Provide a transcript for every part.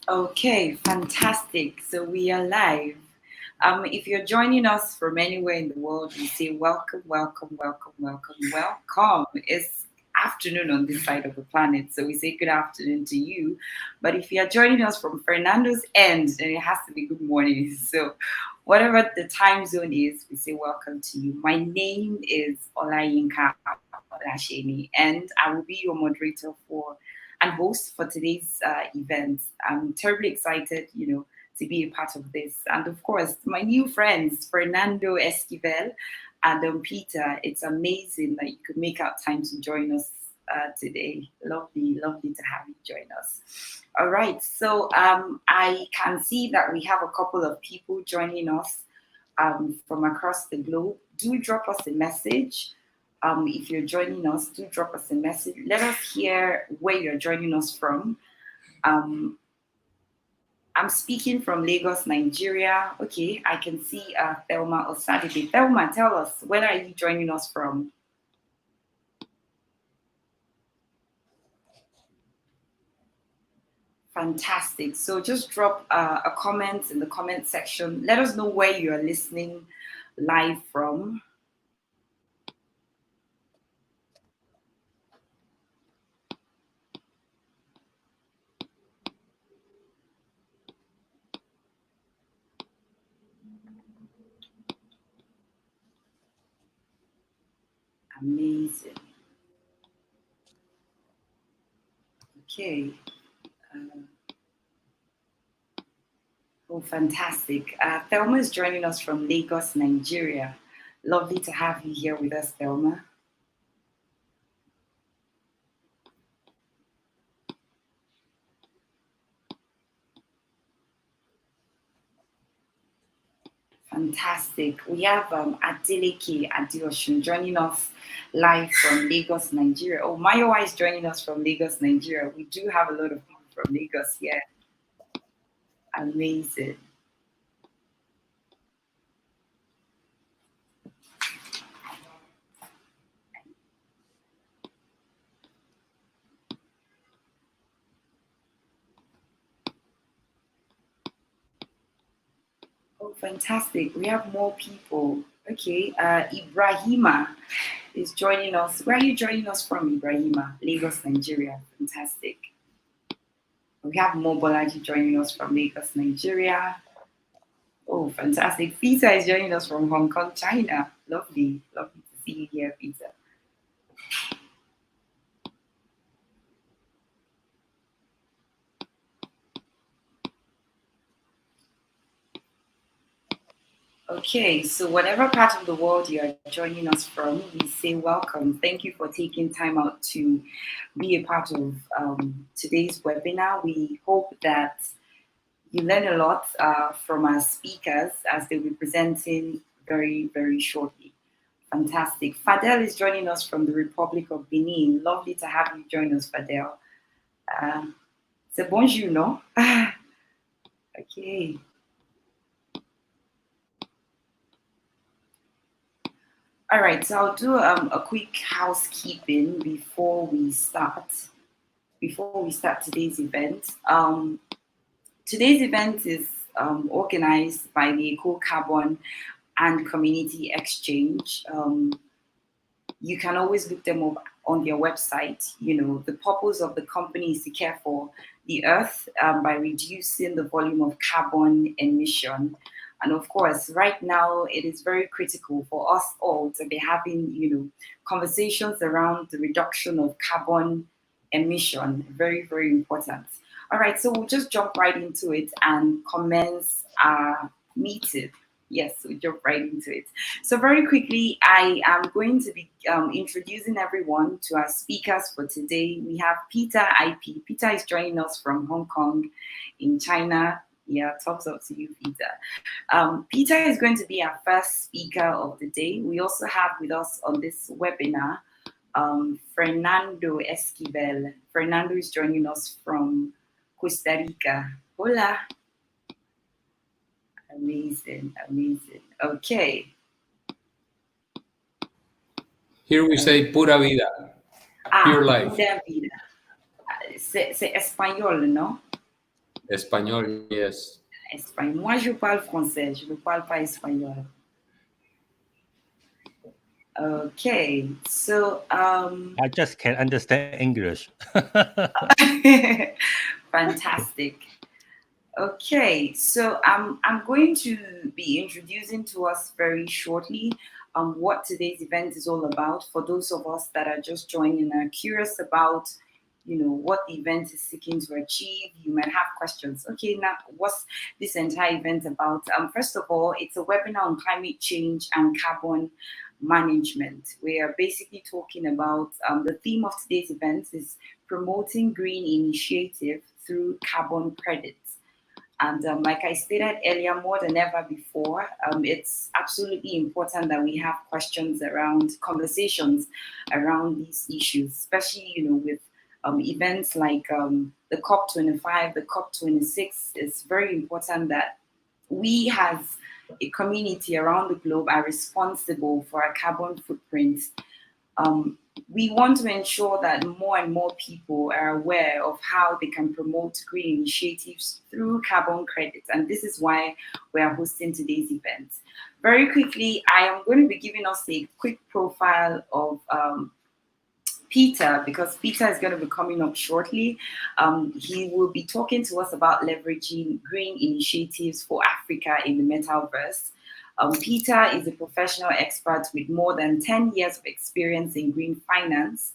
Okay, fantastic. So we are live. If you're joining us from anywhere in the world, we say welcome, welcome, welcome, welcome, welcome. It's afternoon on this side of the planet, so we say good afternoon to you. But if you're joining us from Fernando's end, then it has to be good morning. So whatever the time zone is, we say welcome to you. My name is Olayinka Olasheni, and I will be your moderator for and host for today's event. I'm terribly excited, to be a part of this. And of course, my new friends, Fernando Esquivel and Peter, it's amazing that you could make out time to join us today. Lovely, lovely to have you join us. All right, so I can see that we have a couple of people joining us from across the globe. Do drop us a message. If you're joining us, do drop us a message. Let us hear where you're joining us from. Um, I'm speaking from Lagos, Nigeria. Okay, I can see Thelma Osadide. Thelma, tell us, where are you joining us from? Fantastic. So just drop a comment in the comment section. Let us know where you are listening live from. Amazing. Okay. Uh, oh, fantastic. Thelma is joining us from Lagos, Nigeria. Lovely to have you here with us, Thelma. Fantastic. We have Adeleke Adeoshun joining us live from Lagos, Nigeria. Oh, Mayowa is joining us from Lagos, Nigeria. We do have a lot of people from Lagos here. Amazing. Oh, fantastic. We have more people. Okay. Ibrahima is joining us. Where are you joining us from, Ibrahima? Lagos, Nigeria. Fantastic. We have Mobolaji joining us from Lagos, Nigeria. Oh, fantastic. Peter is joining us from Hong Kong, China. Lovely. Lovely to see you here, Peter. Okay, so whatever part of the world you are joining us from, we say welcome. Thank you for taking time out to be a part of today's webinar. We hope that you learn a lot from our speakers as they'll be presenting very, very shortly. Fantastic. Fadel is joining us from the Republic of Benin. Lovely to have you join us, Fadel. Uh, c'est bonjour, no? Okay. All right, so I'll do a quick housekeeping before we start today's event. Today's event is organized by the Eko Carbon and Community Exchange. You can always look them up on their website. The purpose of the company is to care for the earth by reducing the volume of carbon emission. And of course, right now it is very critical for us all to be having, conversations around the reduction of carbon emission. Very, very important. All right, so we'll just jump right into it and commence our meeting. Yes, we'll jump right into it. So very quickly, I am going to be introducing everyone to our speakers for today. We have Peter IP. Peter is joining us from Hong Kong in China. Yeah, thumbs up to you, Peter. Peter is going to be our first speaker of the day. We also have with us on this webinar Fernando Esquivel. Fernando is joining us from Costa Rica. Hola. Amazing, amazing. Okay. Here we say pura vida, pure life. Pura vida. C'est espagnol, no? Español, yes. Espagnol. Moi, je parle français. Je ne parle pas espagnol. Okay, so I just can understand English. fantastic. Okay, so I'm going to be introducing to us very shortly what today's event is all about. For those of us that are just joining and are curious about, what the event is seeking to achieve, you might have questions. Okay, now what's this entire event about? First of all, it's a webinar on climate change and carbon management. We are basically talking about the theme of today's event is promoting green initiative through carbon credits. And like I stated earlier, more than ever before, it's absolutely important that we have questions around conversations around these issues, especially with events like the COP25, the COP26. It's very important that we as a community around the globe are responsible for our carbon footprint. We want to ensure that more and more people are aware of how they can promote green initiatives through carbon credits. And this is why we are hosting today's event. Very quickly, I am going to be giving us a quick profile of Peter, because Peter is going to be coming up shortly. He will be talking to us about leveraging green initiatives for Africa in the metaverse. Peter is a professional expert with more than 10 years of experience in green finance,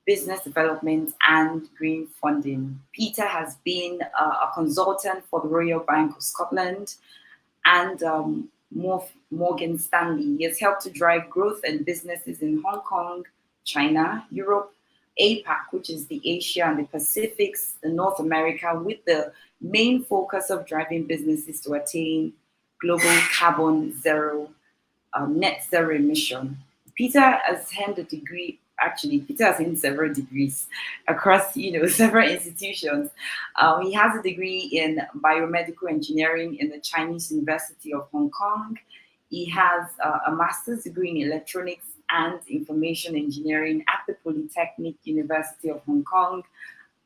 business development, and green funding. Peter has been a consultant for the Royal Bank of Scotland and Morgan Stanley. He has helped to drive growth and businesses in Hong Kong, China, Europe, APAC, which is the Asia and the Pacifics, the North America, with the main focus of driving businesses to attain global carbon zero, net zero emission. Peter has earned a degree. Actually, Peter has earned several degrees across, several institutions. He has a degree in biomedical engineering in the Chinese University of Hong Kong. He has a master's degree in electronics and information engineering at the Polytechnic University of Hong Kong.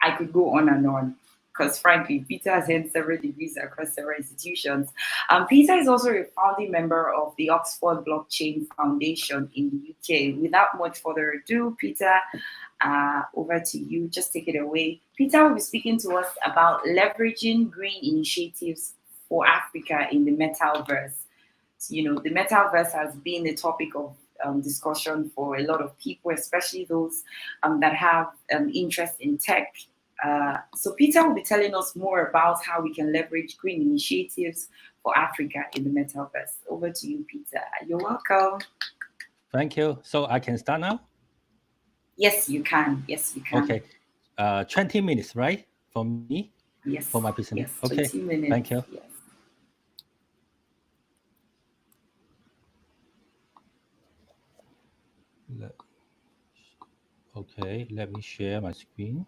I could go on and on, because frankly, Peter has had several degrees across several institutions. Peter is also a founding member of the Oxford Blockchain Foundation in the UK. Without much further ado, Peter, over to you. Just take it away. Peter will be speaking to us about leveraging green initiatives for Africa in the metaverse. So, the metaverse has been a topic of discussion for a lot of people, especially those that have interest in tech. So Peter will be telling us more about how we can leverage green initiatives for Africa in the metaverse. Over to you, Peter. You're welcome. Thank you. So I can start now? Yes, you can. Yes, you can. Okay. 20 minutes, right? For me? Yes. For my presentation? Yes, 20 okay. minutes. Thank you. Yes. Okay, let me share my screen.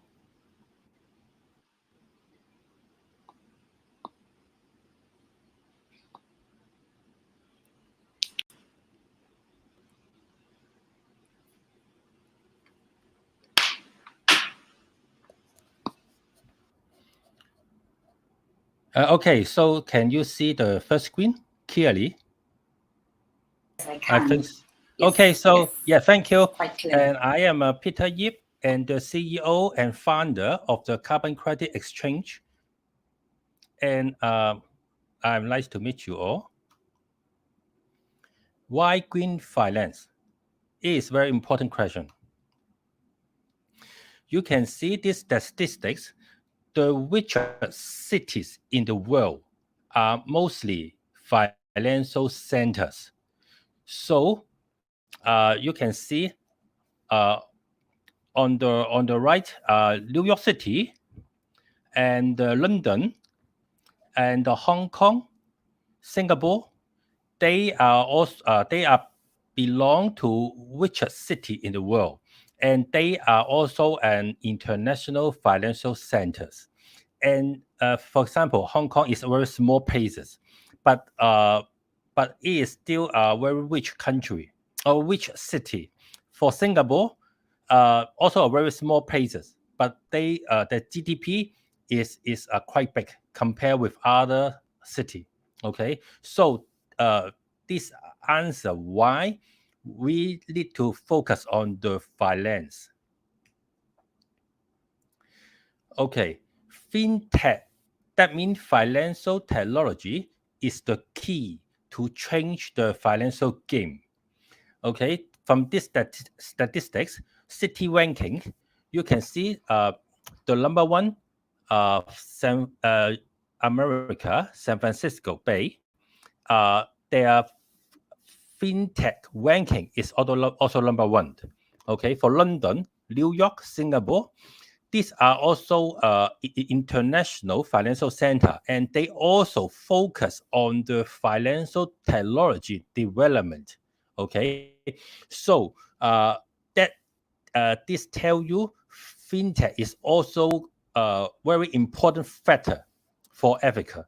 Okay, so can you see the first screen clearly? Yes, I can. I think. Yes, okay, so yes. yeah, thank you. Quite clear. And I am Peter Yip, and the CEO and founder of the Carbon Credit Exchange. And I'm nice to meet you all. Why green finance? It is a very important question. You can see these statistics. The richest cities in the world are mostly financial centers. So you can see on the right, New York City and London and Hong Kong, Singapore. They are also belong to richest city in the world, and they are also an international financial centers. And for example, Hong Kong is a very small places, but it is still a very rich country, a rich city. For Singapore, also a very small places, but the GDP is quite big compared with other city. Okay, so this answer why we need to focus on the finance. Okay, fintech, that means financial technology is the key to change the financial game. Okay, from this statistics, city ranking, you can see the number one, America, San Francisco Bay, their fintech ranking is also number one. Okay, for London, New York, Singapore, these are also international financial center, and they also focus on the financial technology development. Okay, so that this tell you fintech is also a very important factor for Africa.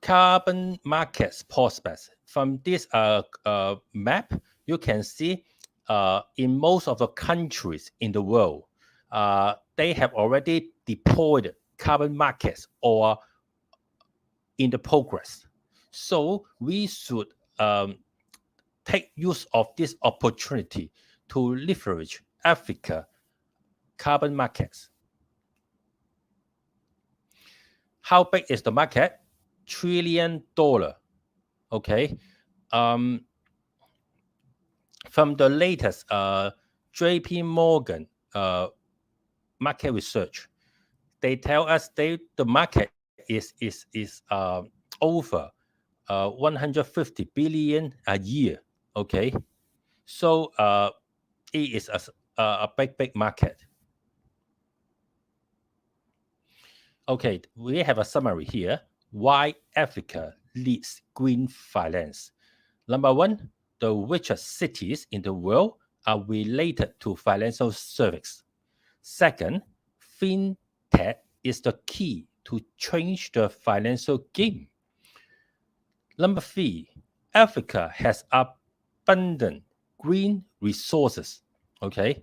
Carbon markets prospects. From this map, you can see in most of the countries in the world, they have already deployed carbon markets or in the progress. So we should take use of this opportunity to leverage Africa carbon markets. How big is the market? $1 trillion. Okay. From the latest JP Morgan market research, they tell us the market is over 150 billion a year. Okay, so it is a big market. Okay, we have a summary here. Why Africa leads green finance. Number one, the richest cities in the world are related to financial service. Second, fintech is the key to change the financial game. Number three, Africa has abundant green resources. Okay.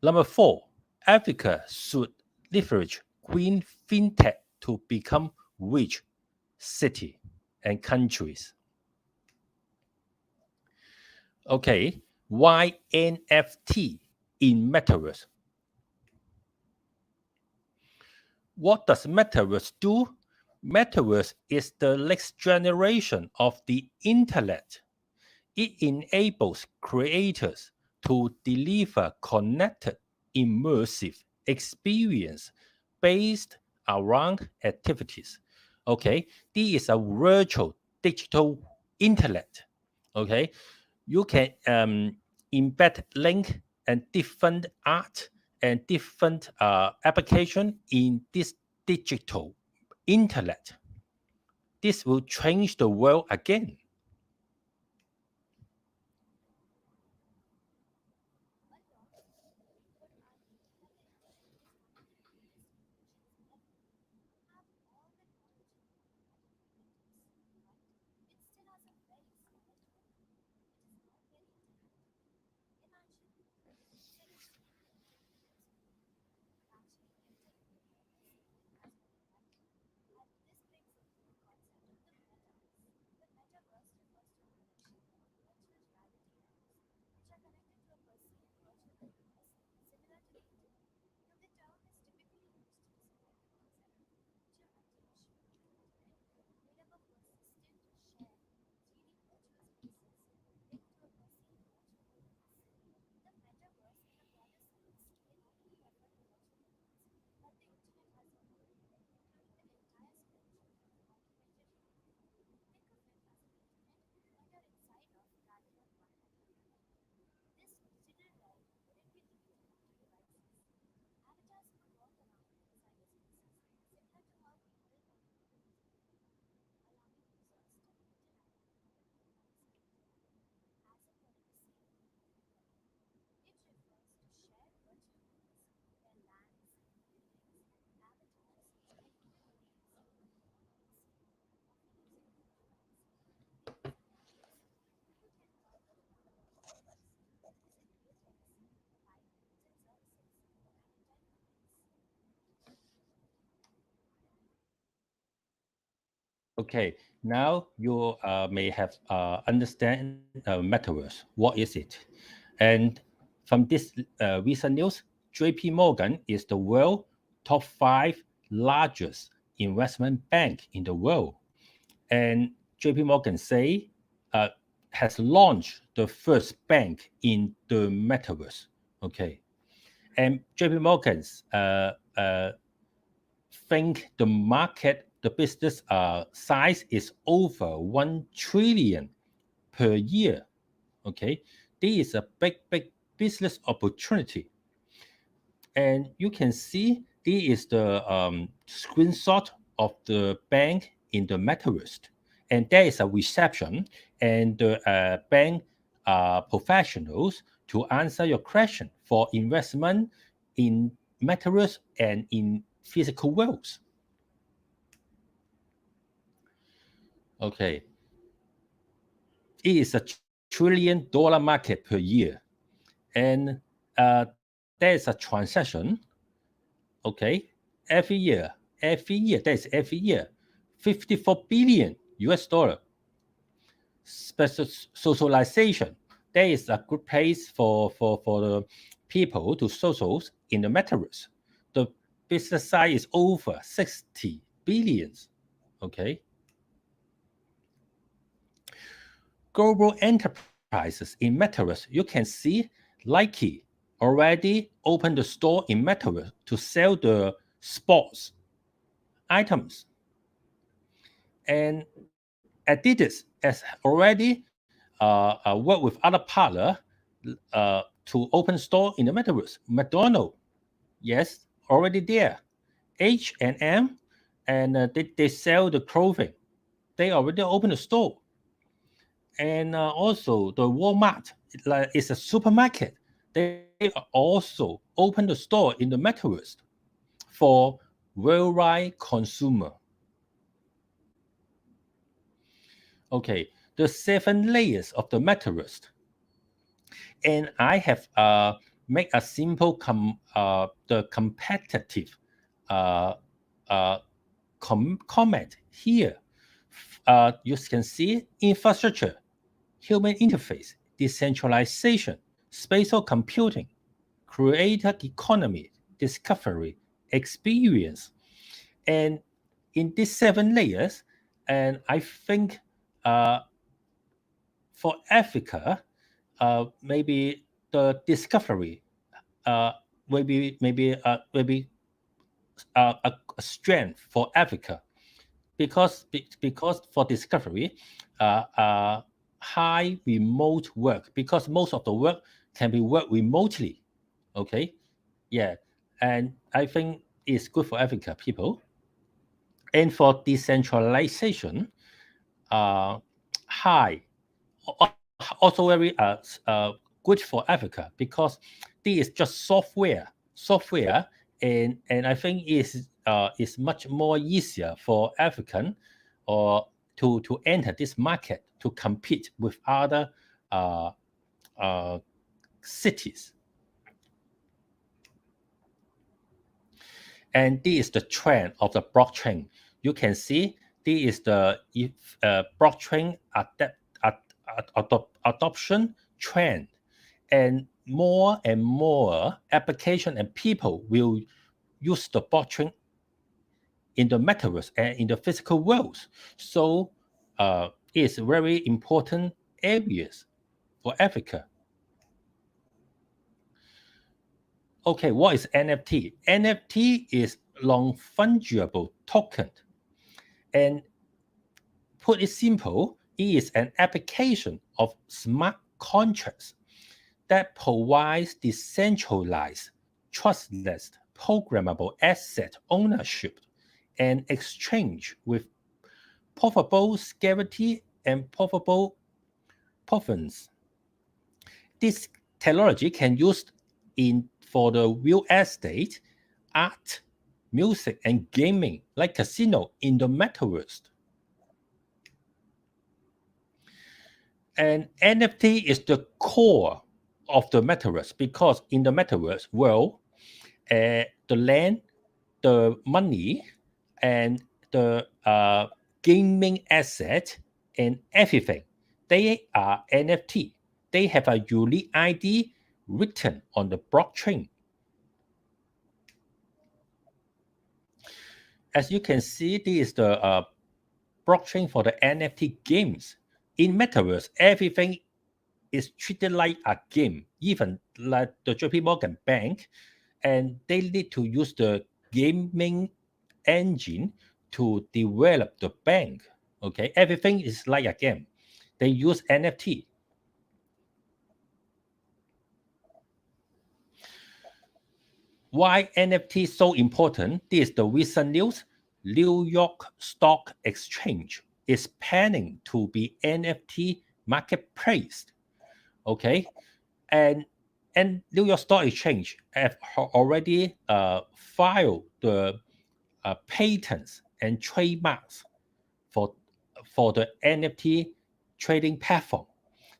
Number four, Africa should leverage green fintech to become rich city and countries. Okay, why NFT in metaverse? What does metaverse do? Metaverse is the next generation of the internet. It enables creators to deliver connected, immersive experience based around activities. Okay, this is a virtual digital internet. Okay, you can embed link and different art and different application in this digital internet. This will change the world again. Okay, now you may have understand metaverse. What is it? And from this recent news, JP Morgan is the world top 5 largest investment bank in the world. And JP Morgan say has launched the first bank in the metaverse. Okay, and JP Morgan's think the market, the business size is over 1 trillion per year. Okay, this is a big business opportunity. And you can see this is the screenshot of the bank in the metaverse. And there is a reception and the bank professionals to answer your question for investment in metaverse and in physical worlds. Okay. It is a $1 trillion market per year. And there is a transaction, okay, every year, that is every year, 54 billion US dollar. Special socialization. There is a good place for the people to socials in the metaverse. The business size is over 60 billions. Okay. Global enterprises in metaverse, you can see Nike already opened the store in metaverse to sell the sports items. And Adidas has already worked with other partner to open store in the metaverse. McDonald's, yes, already there. H&M, and they sell the clothing. They already opened a store. And also the Walmart is a supermarket. They also open the store in the metaverse for worldwide consumer. Okay, the 7 layers of the metaverse. And I have make a simple the competitive comment here. You can see infrastructure, human interface, decentralization, spatial computing, creator economy, discovery, experience. And in these 7 layers, and I think for Africa, maybe the discovery maybe a strength for Africa because for discovery, high remote work, because most of the work can be worked remotely. Okay, yeah, and I think it's good for Africa people. And for decentralization, high, also very good for Africa because this is just software, and I think is much more easier for African or to enter this market to compete with other cities. And this is the trend of the blockchain. You can see this is the blockchain adoption trend, and more application and people will use the blockchain in the metaverse and in the physical world. So it's very important areas for Africa. Okay, what is NFT? NFT is non-fungible token. And put it simple, it is an application of smart contracts that provides decentralized, trustless, programmable asset ownership and exchange with profitable security and profitable provenance. This technology can use for the real estate, art, music, and gaming, like casino in the metaverse. And NFT is the core of the metaverse because in the metaverse world, the land, the money, and the gaming asset, and everything. They are NFT. They have a unique ID written on the blockchain. As you can see, this is the blockchain for the NFT games. In Metaverse, everything is treated like a game, even like the JP Morgan Bank, and they need to use the gaming engine to develop the bank. Okay, everything is like a game. They use NFT. Why NFT is so important? This is the recent news. New York Stock Exchange is planning to be NFT marketplace. Okay, and New York Stock Exchange have already filed the patents and trademarks for the NFT trading platform.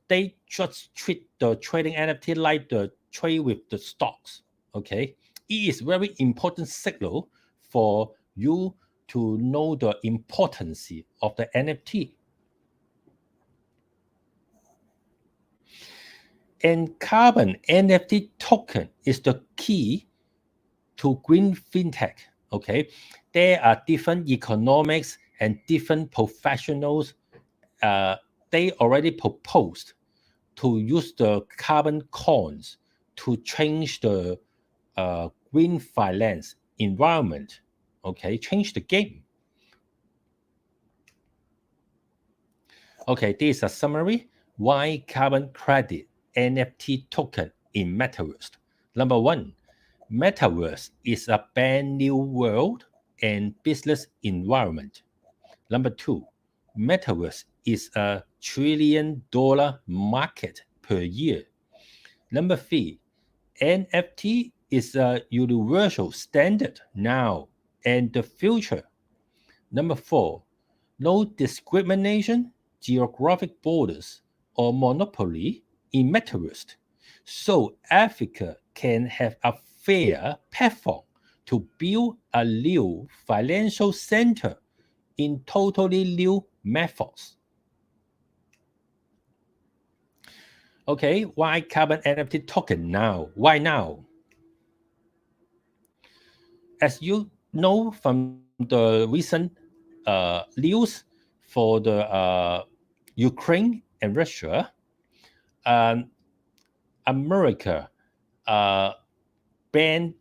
They just treat the trading NFT like the trade with the stocks. Okay, it is very important signal for you to know the importance of the NFT. And carbon NFT token is the key to green fintech. Okay, there are different economics and different professionals. They already proposed to use the carbon coins to change the green finance environment. Okay, change the game. Okay, this is a summary. Why carbon credit NFT token in Metaverse? Number one, Metaverse is a brand new world and business environment. Number two, Metaverse is a $1 trillion market per year. Number three, NFT is a universal standard now and the future. Number four, no discrimination, geographic borders, or monopoly in Metaverse. So Africa can have a fair platform to build a new financial center in totally new methods. Okay, why carbon NFT token now? Why now? As you know from the recent news for the Ukraine and Russia, um, America uh, banned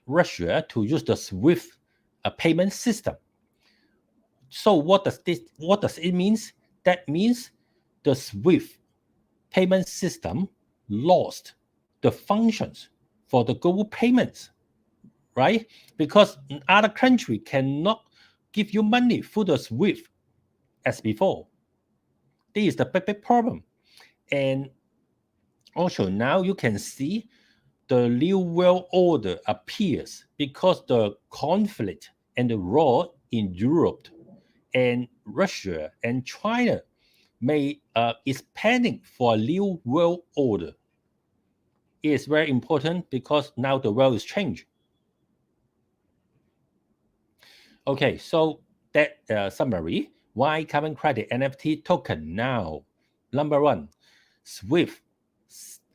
Russia to use the SWIFT payment system. So what does it mean? That means the SWIFT payment system lost the functions for the global payments, right? Because other country cannot give you money through the SWIFT as before. This is the big problem. And also now you can see the new world order appears because the conflict and the war in Europe and Russia and China is planning for a new world order. It is very important because now the world is changed. Okay, so that summary, why carbon credit NFT token now? Number one, SWIFT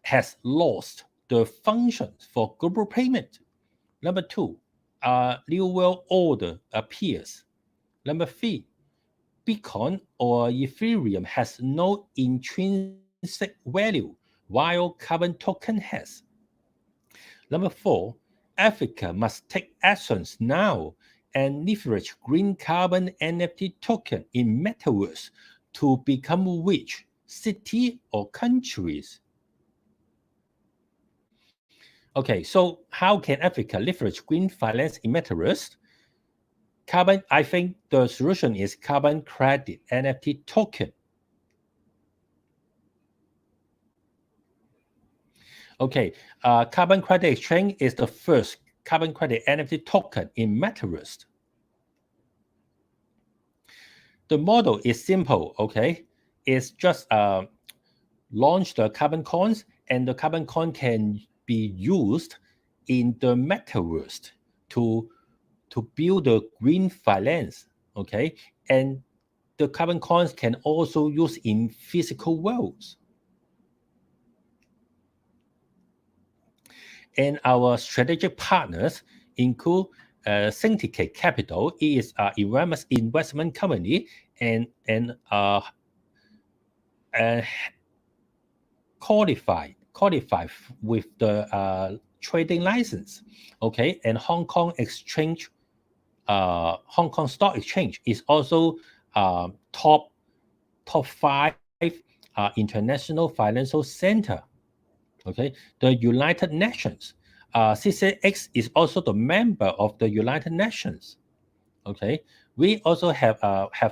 has lost the functions for global payment. Number two, new world order appears. Number three, Bitcoin or Ethereum has no intrinsic value, while carbon token has. Number four, Africa must take actions now and leverage green carbon NFT token in metaverse to become rich city or countries. Okay, so how can Africa leverage green finance in metaverse? I think the solution is carbon credit NFT token. Okay, carbon credit exchange is the first carbon credit NFT token in metaverse. The model is simple, okay? It's just launch the carbon coins, and the carbon coin can be used in the metaverse to build the green finance, okay? And the carbon coins can also use in physical worlds. And our strategic partners include Syndicate Capital. It is an investment company and qualified with the trading license. Okay, and Hong Kong Stock Exchange is also top 5 international financial center. Okay, the United Nations. CCX is also the member of the United Nations. Okay, we also have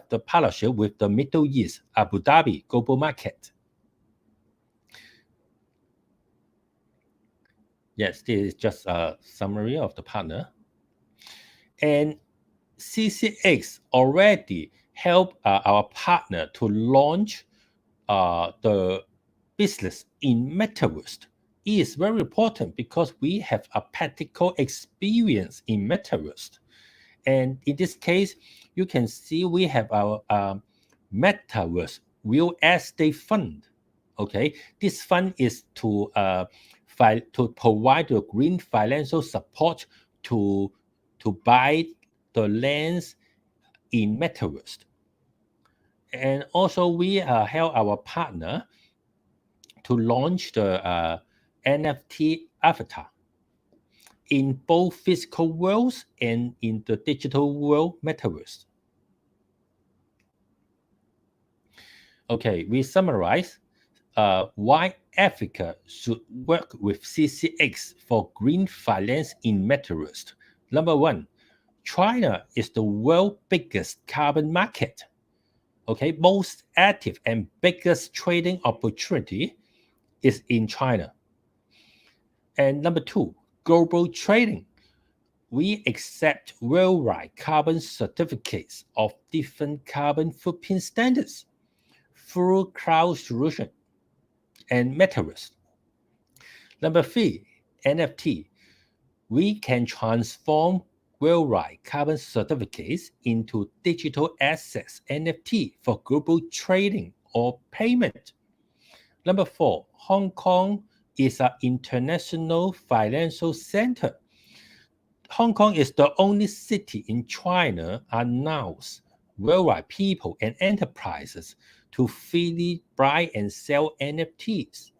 the partnership with the Middle East, Abu Dhabi Global Market. Yes, this is just a summary of the partner. And CCX already helped our partner to launch the business in Metaverse. It is very important because we have a practical experience in Metaverse. And in this case, you can see we have our Metaverse Real Estate Fund. Okay, this fund is to provide the green financial support to buy the lands in Metaverse. And also we help our partner to launch the NFT avatar in both physical worlds and in the digital world Metaverse. Okay, we summarize why Africa should work with CCX for green finance in Metaverse. Number one, China is the world's biggest carbon market. Okay, most active and biggest trading opportunity is in China. And number two, global trading. We accept worldwide carbon certificates of different carbon footprint standards through cloud solution and Metaverse. Number three, NFT. We can transform worldwide carbon certificates into digital assets NFT for global trading or payment. Number four, Hong Kong is an international financial center. Hong Kong is the only city in China announced worldwide people and enterprises to freely buy and sell NFTs.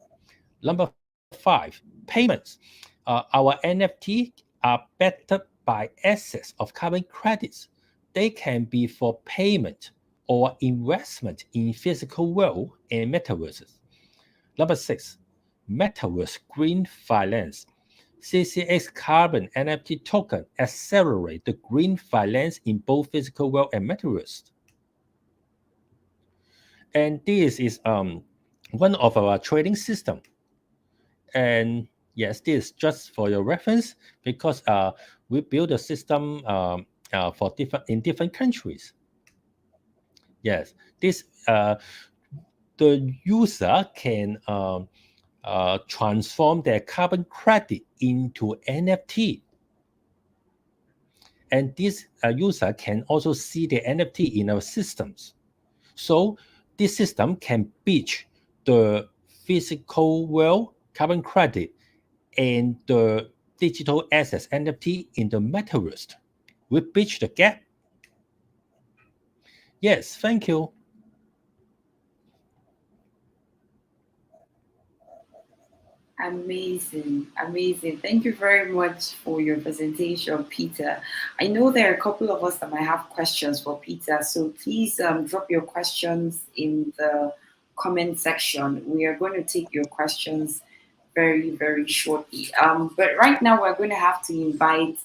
Number five, payments. Our NFT are backed by assets of carbon credits. They can be for payment or investment in physical world and metaverses. Number six, Metaverse Green Finance. CCX Carbon NFT token accelerate the green finance in both physical world and metaverse. And this is one of our trading system. And yes, this is just for your reference because we build a system for different countries. Yes, this the user can transform their carbon credit into NFT. And this user can also see the NFT in our systems. So this system can bridge the physical world carbon credit and the digital assets NFT in the metaverse. We bridge the gap. Yes, thank you. Amazing, amazing. Thank you very much for your presentation, Peter. I know there are a couple of us that might have questions for Peter, so please drop your questions in the comment section. We are going to take your questions very, very shortly. But right now, we're going to have to invite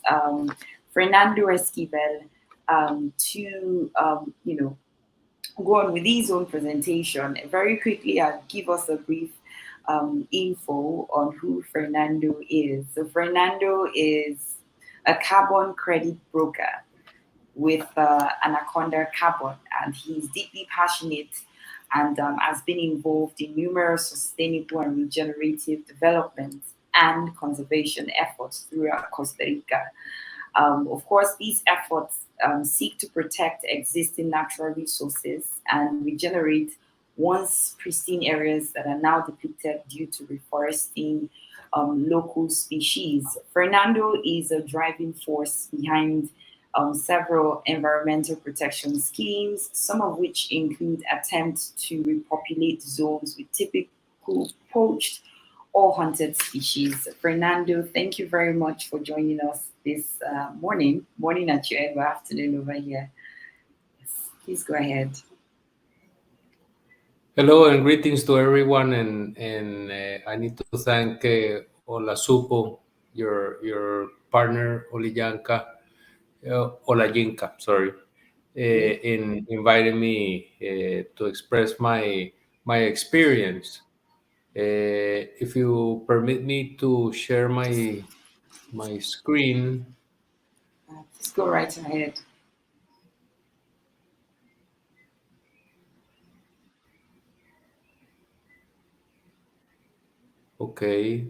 Fernando Esquivel to, go on with his own presentation. Very quickly, I'll give us a brief info on who Fernando is. So Fernando is a carbon credit broker with Anaconda Carbon, and he's deeply passionate and has been involved in numerous sustainable and regenerative development and conservation efforts throughout Costa Rica. Of course, these efforts seek to protect existing natural resources and regenerate once pristine areas that are now depleted due to reforesting local species. Fernando is a driving force behind several environmental protection schemes, some of which include attempts to repopulate zones with typical poached or hunted species. Fernando, thank you very much for joining us this morning at your end, or afternoon over here. Yes, please go ahead. Hello and greetings to everyone, and I need to thank Olasupo, your partner Olajinka, sorry, Mhm. in inviting me to express my experience. If you permit me to share my screen, Please go right ahead. okay.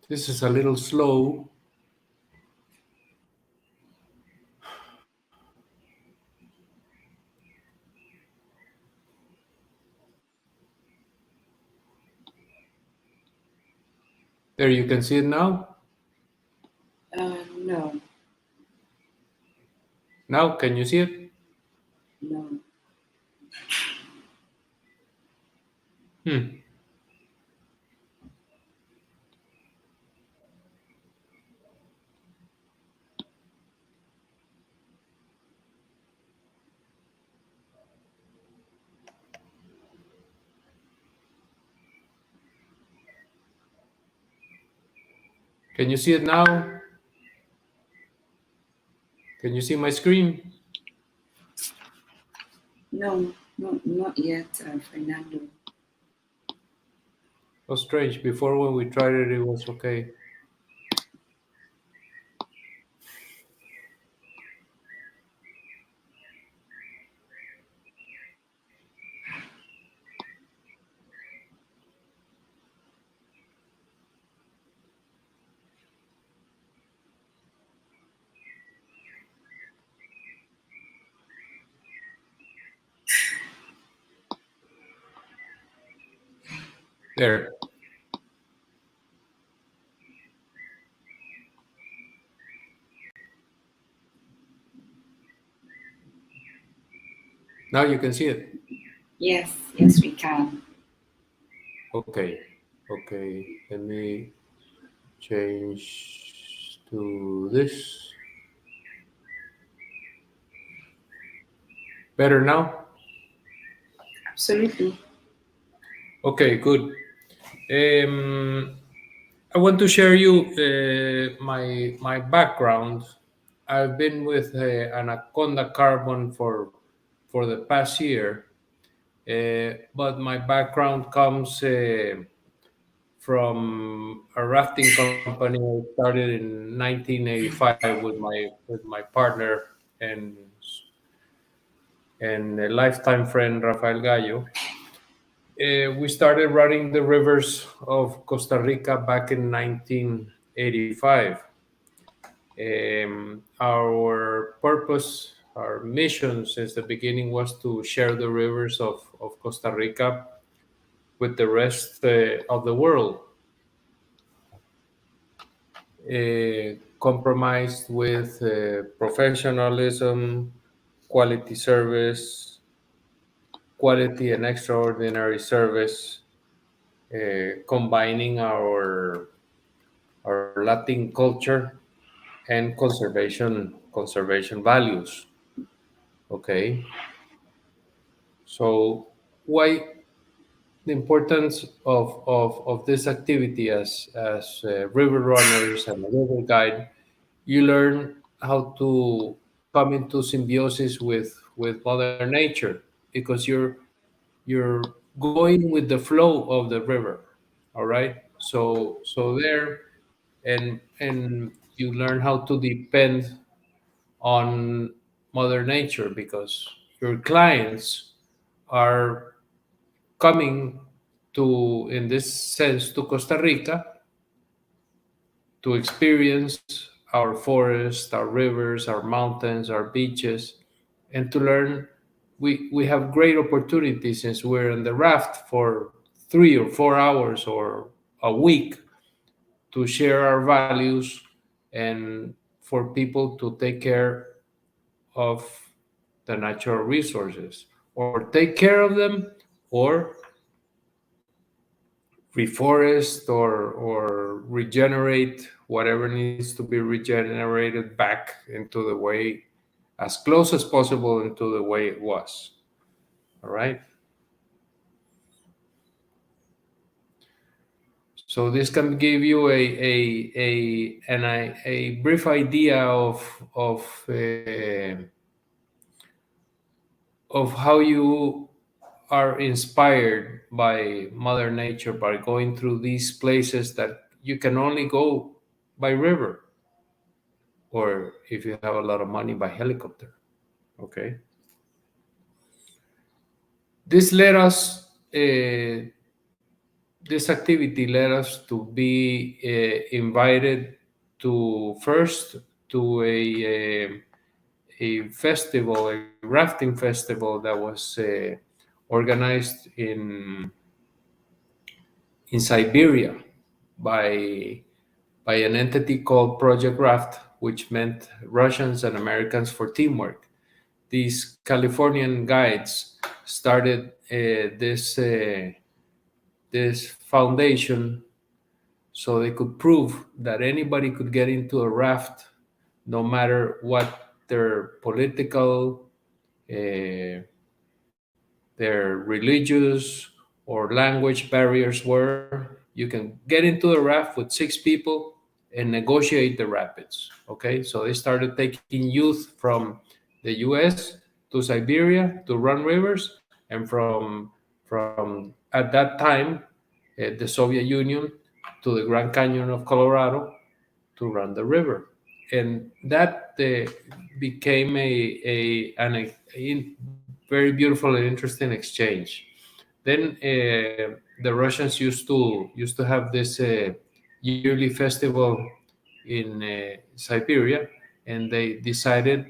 This is a little slow. There, you can see it now. No, Now, can you see it? no. Hmm. Can you see it now? Can you see my screen? No, not yet, Fernando. Oh, strange. Before when we tried it, it was okay. There. Now you can see it. Yes, yes, we can. Okay. Okay. Let me change to this. Better now? Absolutely. Okay, good. I want to share you my background. I've been with Anaconda Carbon for the past year, but my background comes from a rafting company I started in 1985 with my partner and a lifetime friend Rafael Gallo. We started running the rivers of Costa Rica back in 1985. Our purpose, our mission since the beginning was to share the rivers of Costa Rica with the rest of the world, compromised with professionalism, quality service, quality and extraordinary service, combining our Latin culture and conservation values. Okay, so why the importance of this activity as river runners and a river guide? You learn how to come into symbiosis with Mother Nature because you're going with the flow of the river. All right, so there, and you learn how to depend on Mother Nature, because your clients are coming to, in this sense, to Costa Rica to experience our forests, our rivers, our mountains, our beaches, and to learn. We have great opportunities since we're in the raft for 3 or 4 hours or a week to share our values and for people to take care of the natural resources, or take care of them, or reforest, or regenerate whatever needs to be regenerated back into the way, as close as possible into the way it was. All right. So this can give you a brief idea of how you are inspired by Mother Nature by going through these places that you can only go by river, or if you have a lot of money, by helicopter. Okay. This led us, this activity led us to be invited to first to a festival, a rafting festival that was organized in Siberia by an entity called Project Raft, which meant Russians and Americans for teamwork. These Californian guides started this foundation so they could prove that anybody could get into a raft, no matter what their political, their religious or language barriers were. You can get into the raft with 6 people and negotiate the rapids. Okay, so they started taking youth from the US to Siberia to run rivers, and from at that time the Soviet Union to the Grand Canyon of Colorado to run the river. And that became a very beautiful and interesting exchange. Then the Russians used to have this yearly festival in Siberia, and they decided,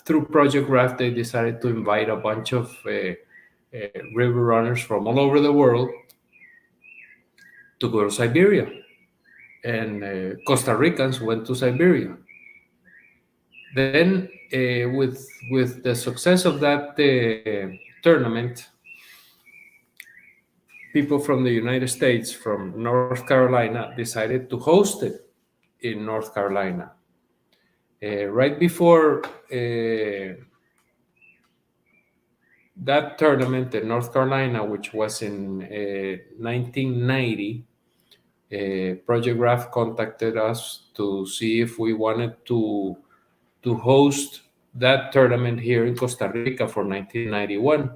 through Project Raft, they decided to invite a bunch of river runners from all over the world to go to Siberia. And Costa Ricans went to Siberia. Then, with the success of that tournament, people from the United States, from North Carolina, decided to host it in North Carolina. Right before that tournament in North Carolina, which was in 1990, Project Raft contacted us to see if we wanted to host that tournament here in Costa Rica for 1991.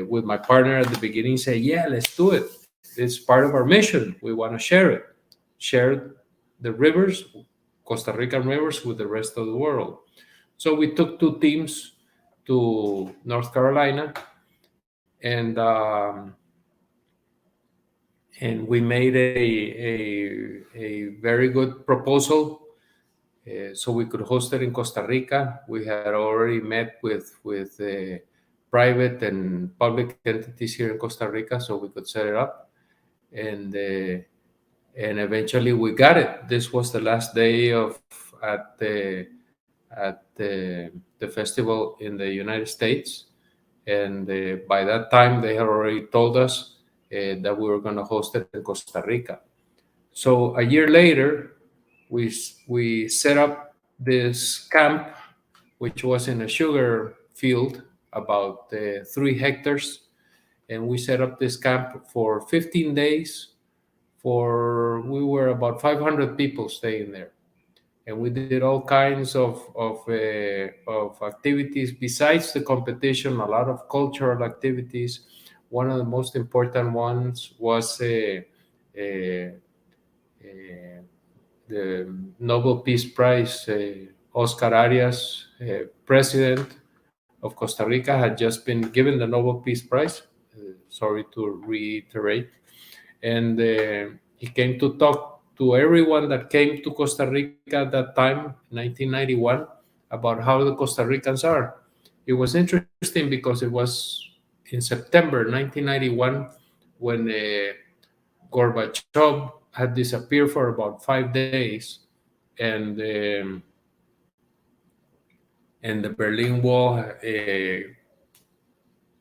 With my partner at the beginning, say, yeah, let's do it. It's part of our mission. We want to share the rivers, Costa Rican rivers, with the rest of the world. So we took 2 teams to North Carolina, and we made a very good proposal so we could host it in Costa Rica. We had already met with private and public entities here in Costa Rica, so we could set it up, and eventually we got it. This was the last day at the festival in the United States, and by that time they had already told us that we were going to host it in Costa Rica. So a year later, we set up this camp, which was in a sugar field, about 3 hectares, and we set up this camp for 15 days. We were about 500 people staying there, and we did all kinds of activities besides the competition. A lot of cultural activities. One of the most important ones was the Nobel Peace Prize Oscar Arias, president of Costa Rica, had just been given the Nobel Peace Prize. Sorry to reiterate. And he came to talk to everyone that came to Costa Rica at that time, 1991, about how the Costa Ricans are. It was interesting because it was in September 1991 when Gorbachev had disappeared for about 5 days, and and the Berlin Wall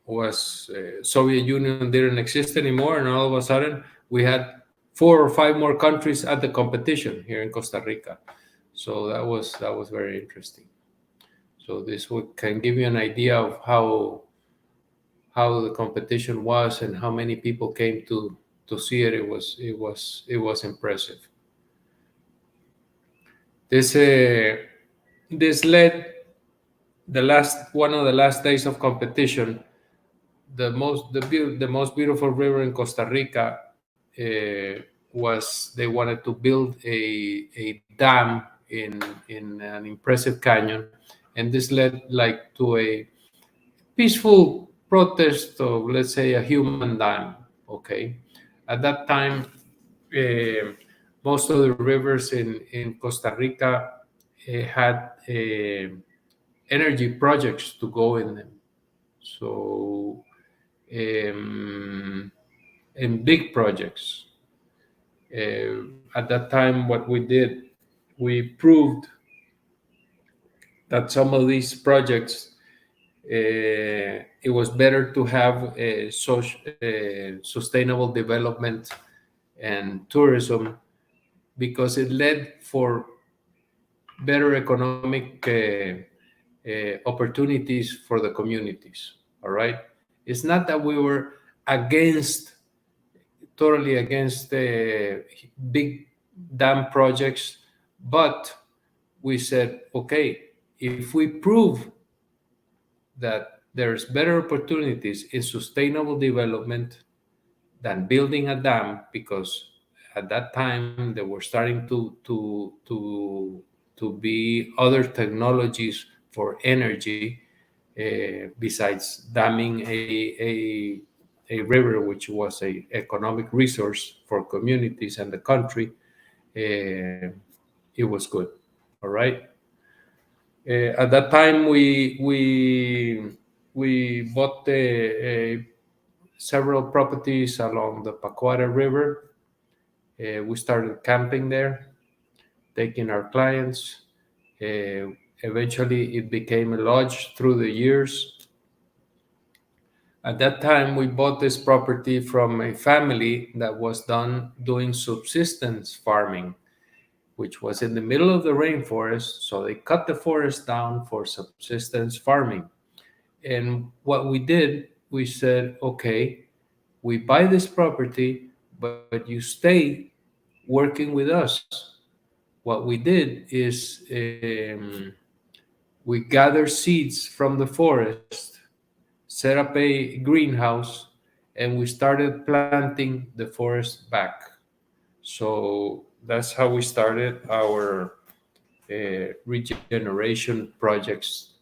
was Soviet Union didn't exist anymore, and all of a sudden we had 4 or 5 more countries at the competition here in Costa Rica. So that was very interesting. So this can give you an idea of how the competition was and how many people came to see it. It was impressive. This this led one of the last days of competition. The most beautiful river in Costa Rica was they wanted to build a dam in an impressive canyon, and this led like to a peaceful protest of, let's say, a human dam. Okay, at that time, uh, most of the rivers in Costa Rica had energy projects to go in them. So in big projects. At that time, what we did, we proved that some of these projects, it was better to have a sustainable development and tourism because it led for better economic opportunities for the communities. All right. It's not that we were totally against the big dam projects, but we said, okay, if we prove that there's better opportunities in sustainable development than building a dam, because at that time they were starting to be other technologies for energy besides damming a river, which was a economic resource for communities and the country. It was good. All right. At that time, we bought several properties along the Pacuara River. We started camping there, taking our clients. Eventually, it became a lodge through the years. At that time, we bought this property from a family that was doing subsistence farming, which was in the middle of the rainforest. So they cut the forest down for subsistence farming. And what we did, we said, okay, we buy this property, but you stay working with us. What we did is we gathered seeds from the forest, set up a greenhouse, and we started planting the forest back. So that's how we started our regeneration projects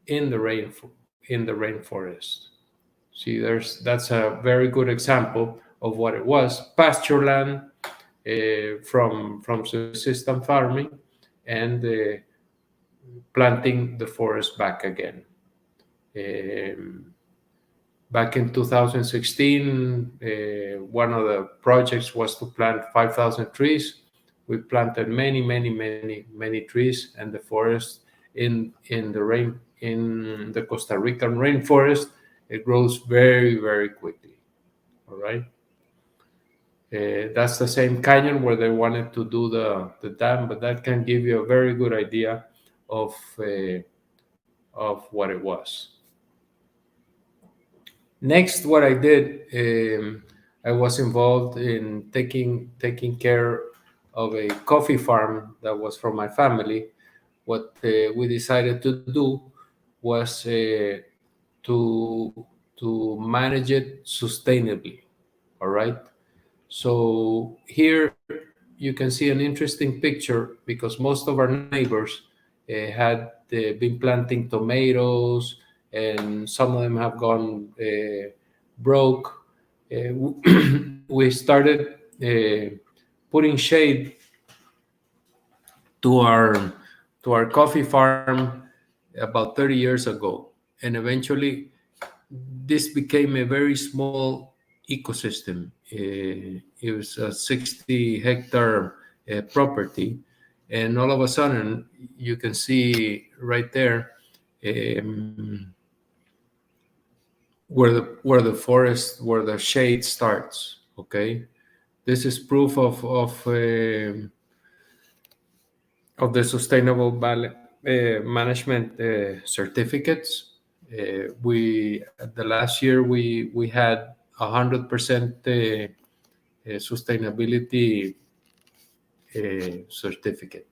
in the rainforest. See, that's a very good example of what it was: pasture land from subsistence farming, and planting the forest back again. Um, Back in 2016, one of the projects was to plant 5,000 trees. We planted many, many, many, many trees, and the forest in the Costa Rican rainforest, it grows very, very quickly. All right. That's the same canyon where they wanted to do the dam, but that can give you a very good idea of what it was. Next, what I did, I was involved in taking care of a coffee farm that was from my family. What we decided to do was to manage it sustainably. All right. So here you can see an interesting picture because most of our neighbors had been planting tomatoes, and some of them have gone broke. We started putting shade to our coffee farm about 30 years ago, and eventually this became a very small ecosystem. It was a 60-hectare property, and all of a sudden, you can see right there um, where the shade starts. Okay, this is proof of the sustainable management certificates. We the last year we had 100% sustainability certificate.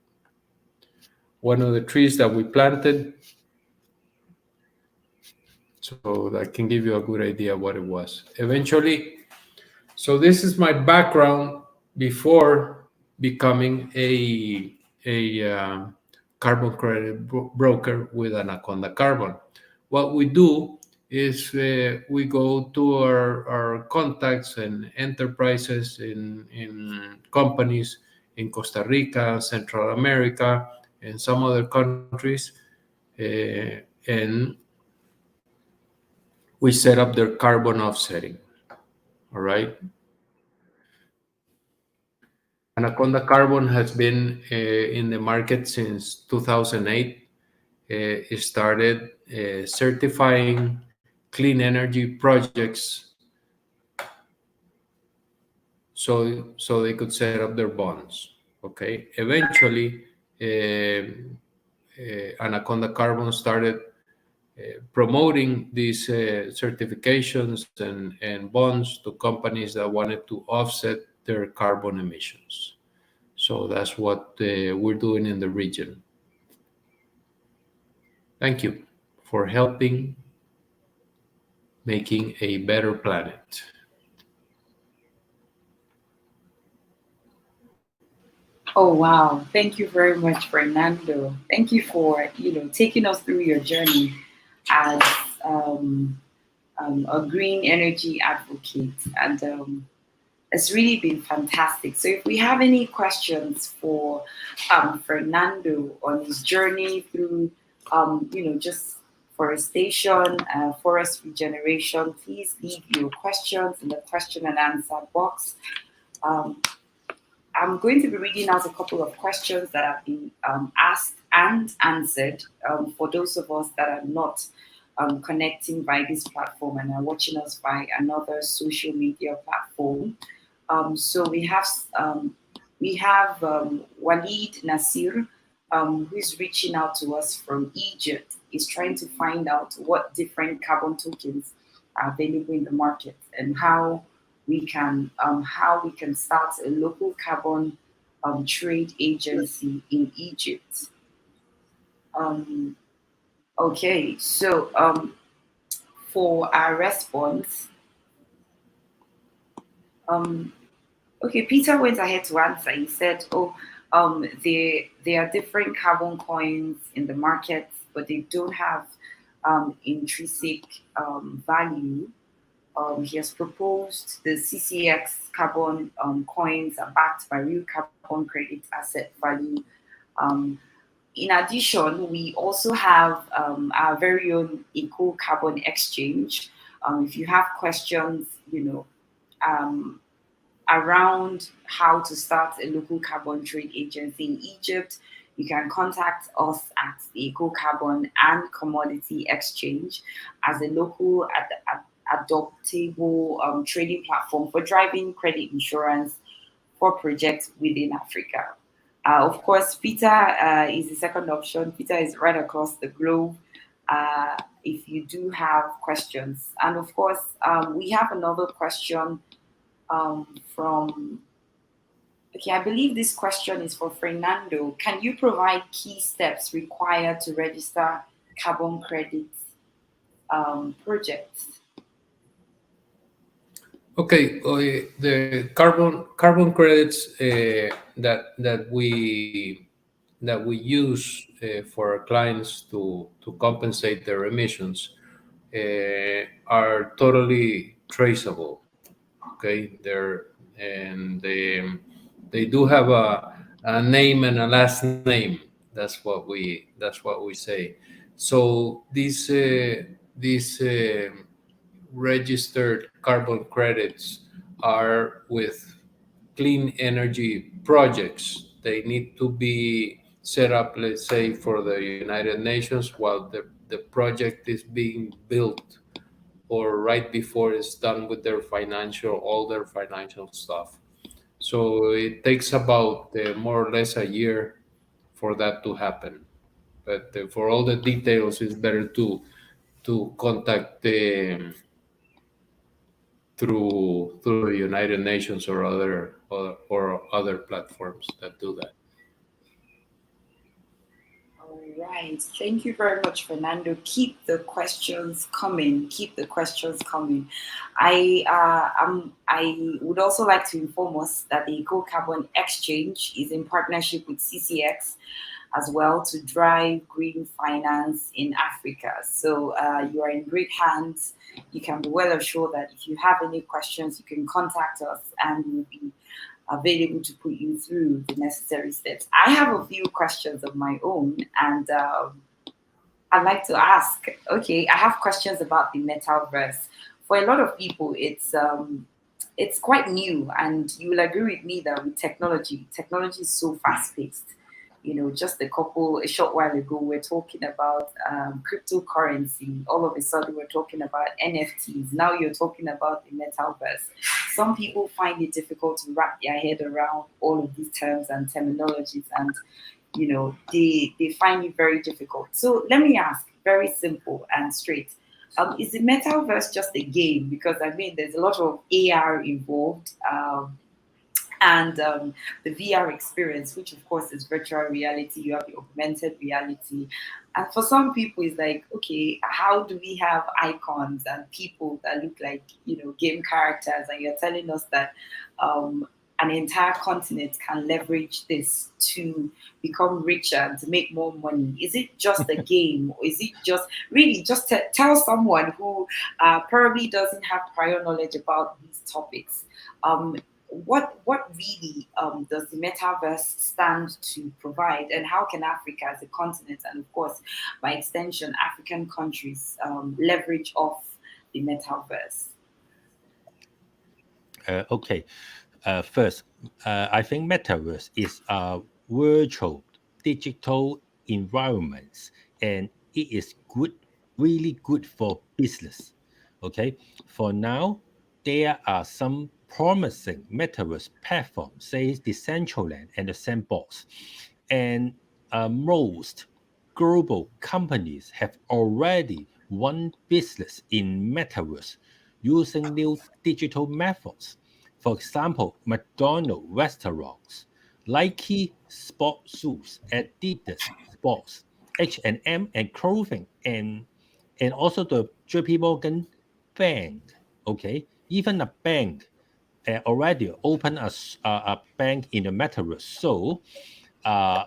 One of the trees that we planted, so that can give you a good idea what it was. Eventually, so this is my background before becoming a carbon credit broker with Anaconda Carbon. What we do is we go to our contacts and enterprises in companies in Costa Rica, Central America, and some other countries, and we set up their carbon offsetting. All right. Anaconda Carbon has been in the market since 2008. It started certifying clean energy projects so they could set up their bonds. Okay. Eventually, Anaconda Carbon started promoting these certifications and bonds to companies that wanted to offset their carbon emissions. So that's what we're doing in the region. Thank you for helping making a better planet. Oh wow! Thank you very much, Fernando. Thank you for taking us through your journey as um, a green energy advocate, and it's really been fantastic. So, if we have any questions for Fernando on his journey through, just forestation, forest regeneration, please leave your questions in the question and answer box. Um, I'm going to be reading out a couple of questions that have been asked and answered for those of us that are not connecting by this platform and are watching us by another social media platform. So we have Walid Nasir, who is reaching out to us from Egypt. He's trying to find out what different carbon tokens are available in the market and how we can start a local carbon trade agency in Egypt. Um, okay, so for our response, um, okay, Peter went ahead to answer. He said, "Oh, there are different carbon coins in the market, but they don't have intrinsic value." He has proposed the CCX carbon coins are backed by real carbon credit asset value. Um, in addition, we also have our very own Eko Carbon Exchange. If you have questions, um, around how to start a local carbon trade agency in Egypt, you can contact us at the Eco Carbon and Commodity Exchange as a local adoptable trading platform for driving credit insurance for projects within Africa. Of course, Peter is the second option. Peter is right across the globe. If you do have questions, and of course, we have another question from. Okay, I believe this question is for Fernando. Can you provide key steps required to register carbon credits projects? Okay, the carbon credits that we use for our clients to compensate their emissions are totally traceable. Okay, they do have a name and a last name. That's what we say. So these registered carbon credits are with clean energy projects. They need to be set up, let's say, for the United Nations while the project is being built, or right before it's done with all their financial stuff. So it takes about more or less a year for that to happen. But for all the details, it's better to contact through the United Nations or or other platforms that do that. All right. Thank you very much, Fernando. Keep the questions coming. Keep the questions coming. I would also like to inform us that the Eko Carbon Exchange is in partnership with CCX as well to drive green finance in Africa. So you are in great hands. You can be well assured that if you have any questions, you can contact us and we'll be available to put you through the necessary steps. I have a few questions of my own, and I'd like to ask. Okay, I have questions about the metaverse. For a lot of people, it's quite new, and you will agree with me that with technology is so fast paced. You know, just a short while ago, we're talking about cryptocurrency. All of a sudden, we're talking about NFTs. Now you're talking about the metaverse. Some people find it difficult to wrap their head around all of these terms and terminologies, and they find it very difficult. So let me ask, very simple and straight. Is the metaverse just a game? Because I mean, there's a lot of AR involved. And the VR experience, which of course is virtual reality, you have the augmented reality. And for some people, it's like, okay, how do we have icons and people that look like, game characters? And you're telling us that an entire continent can leverage this to become richer and to make more money. Is it just a game, or is it just really just to tell someone who probably doesn't have prior knowledge about these topics? What really does the metaverse stand to provide, and how can Africa as a continent, and of course by extension African countries, leverage off the metaverse? Okay. First, I think metaverse is a virtual digital environments, and it is good, really good for business. Okay. For now, there are some promising metaverse platforms, say Decentraland and the Sandbox, and most global companies have already won business in metaverse using new digital methods. For example, McDonald's restaurants, Nike sport shoes, Adidas sports, H&M and clothing, and also the JP Morgan bank. Okay, even a bank already opened a bank in the metaverse. So, uh,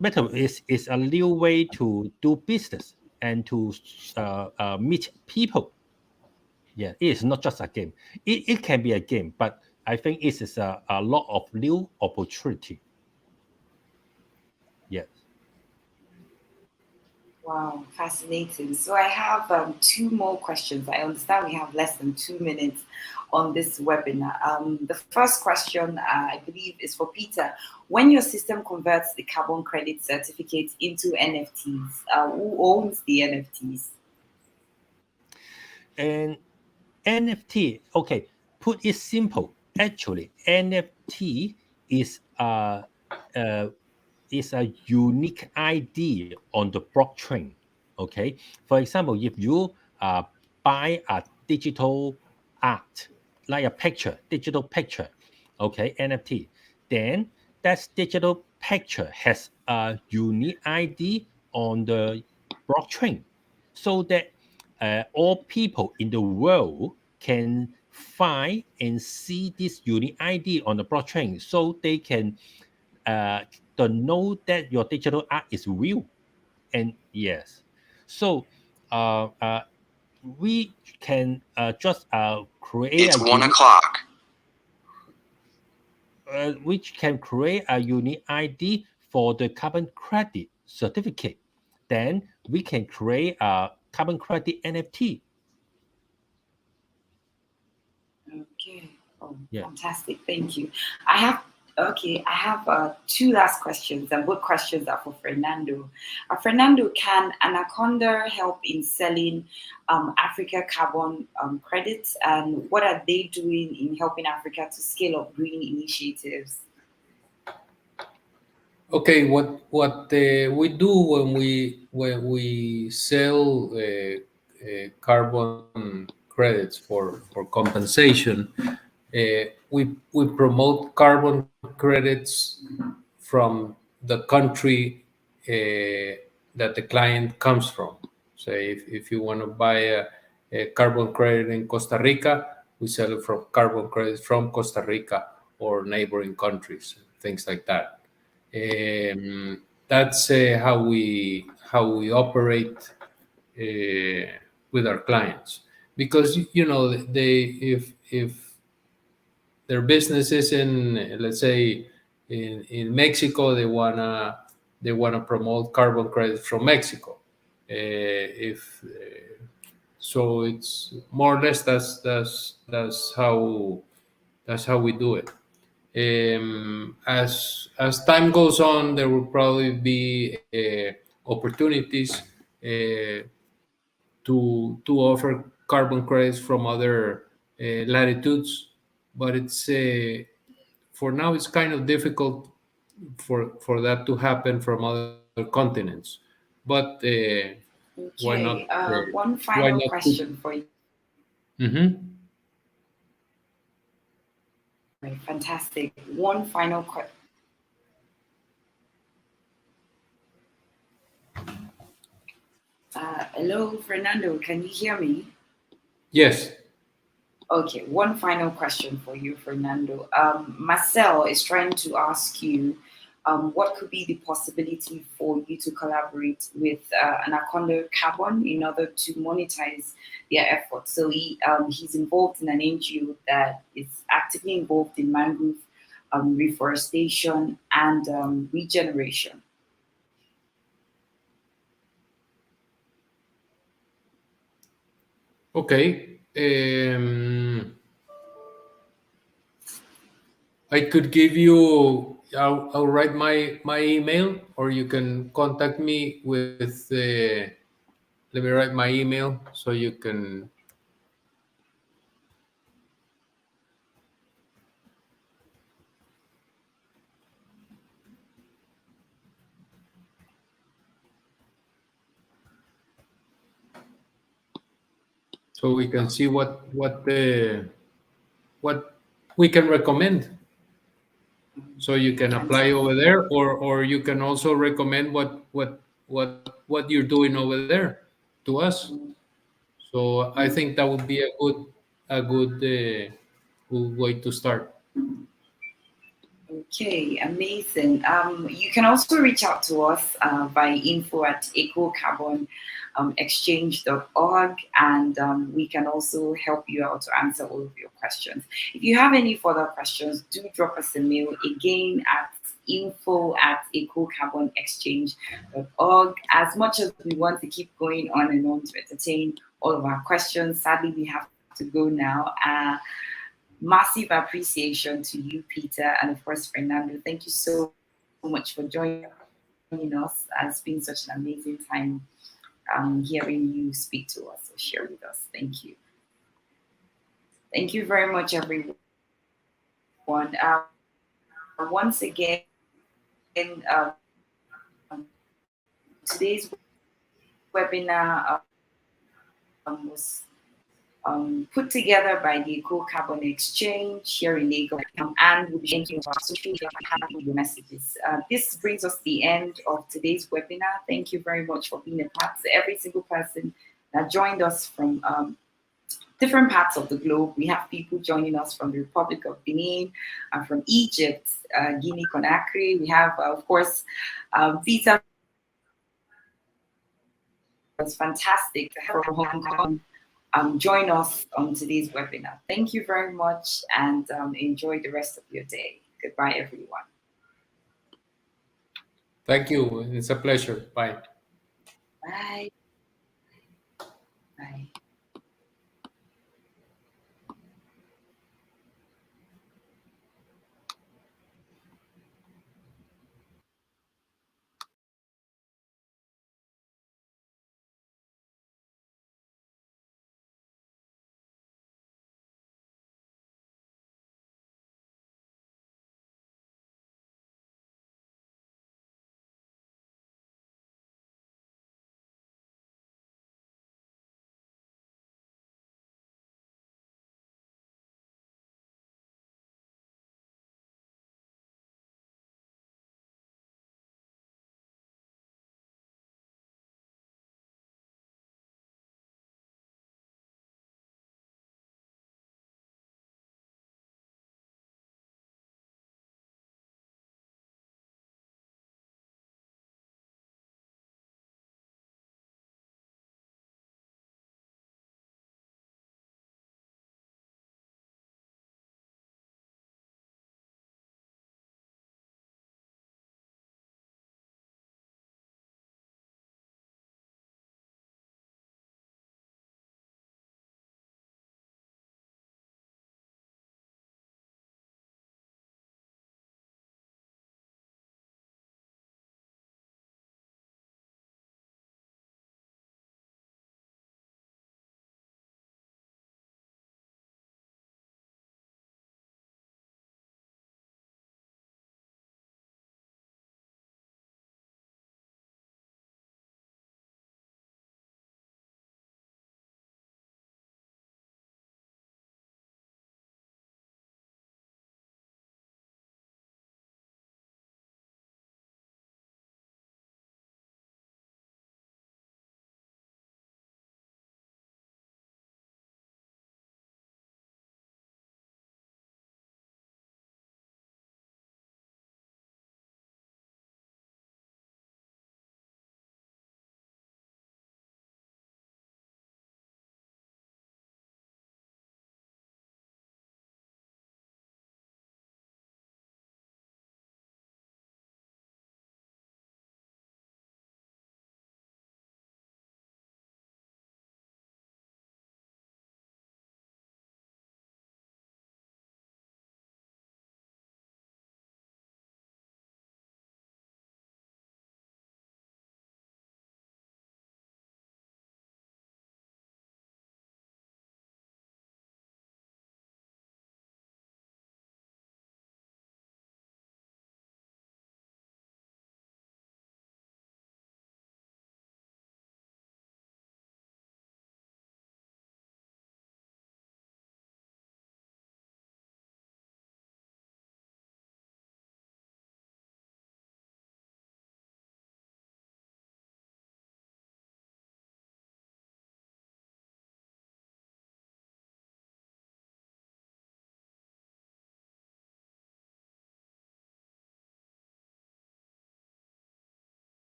metaverse is a new way to do business and to meet people. Yeah, it is not just a game. It can be a game, but I think it is a lot of new opportunity. Yes. Wow, fascinating. So I have two more questions. I understand we have less than 2 minutes on this webinar. The first question, I believe, is for Peter. When your system converts the carbon credit certificates into NFTs, who owns the NFTs? And NFT, okay, put it simple. Actually, NFT is a, uh, is a unique ID on the blockchain. Okay, for example, if you buy a digital art, like a picture, digital picture, okay, NFT, then that digital picture has a unique ID on the blockchain, so that all people in the world can find and see this unique ID on the blockchain, so they can to know that your digital art is real. And yes, so we can just create It's a 1 o'clock. Which can create a unique ID for the carbon credit certificate. Then we can create a carbon credit NFT. Okay. Oh, Yeah. fantastic. Thank you. I have two last questions, and both questions are for Fernando. Fernando, can Anaconda help in selling Africa carbon credits, and what are they doing in helping Africa to scale up green initiatives? Okay, what we do when we sell carbon credits for compensation, we promote carbon credits from the country that the client comes from. So if you want to buy a carbon credit in Costa Rica, we sell it from carbon credits from Costa Rica or neighboring countries, things like that. That's how we operate with our clients, because they if their business is in, let's say, in Mexico, they wanna promote carbon credits from Mexico. If so, it's more or less that's how we do it. As time goes on, there will probably be opportunities to offer carbon credits from other latitudes, but it's for now it's kind of difficult for that to happen from other continents. But why not? Okay. One Why final not? question for you. Mm-hmm. Right, fantastic. One final question. Hello, Fernando. Can you hear me? Yes. Okay, one final question for you, Fernando. Marcel is trying to ask you what could be the possibility for you to collaborate with Anaconda Carbon in order to monetize their efforts. So he's involved in an NGO that is actively involved in mangrove reforestation and regeneration. Okay. I could give you. I'll write my email, or you can contact me with. Let me write my email so we can see what we can recommend. So you can apply Fantastic. over there, or you can also recommend what you're doing over there to us. So I think that would be a good way to start. Okay, amazing. You can also reach out to us by info@ecocarbonexchange.org, and we can also help you out to answer all of your questions. If you have any further questions, do drop us a mail again at info@ecocarbonexchange.org. As much as we want to keep going on and on to entertain all of our questions, sadly we have to go now. Massive appreciation to you, Peter, and of course, Fernando. Thank you so much for joining us. It's been such an amazing time hearing you speak to us or share with us. Thank you. Thank you very much, everyone. Once again, today's webinar was put together by the Eko Carbon Exchange here in Lagos, and we'll be sharing our social media your messages. This brings us the end of today's webinar. Thank you very much for being a part. To every single person that joined us from different parts of the globe. We have people joining us from the Republic of Benin, from Egypt, Guinea Conakry. We have, of course, Vita. It's fantastic to have from Hong Kong join us on today's webinar. Thank you very much, and enjoy the rest of your day. Goodbye, everyone. Thank you. It's a pleasure. Bye. Bye. Bye.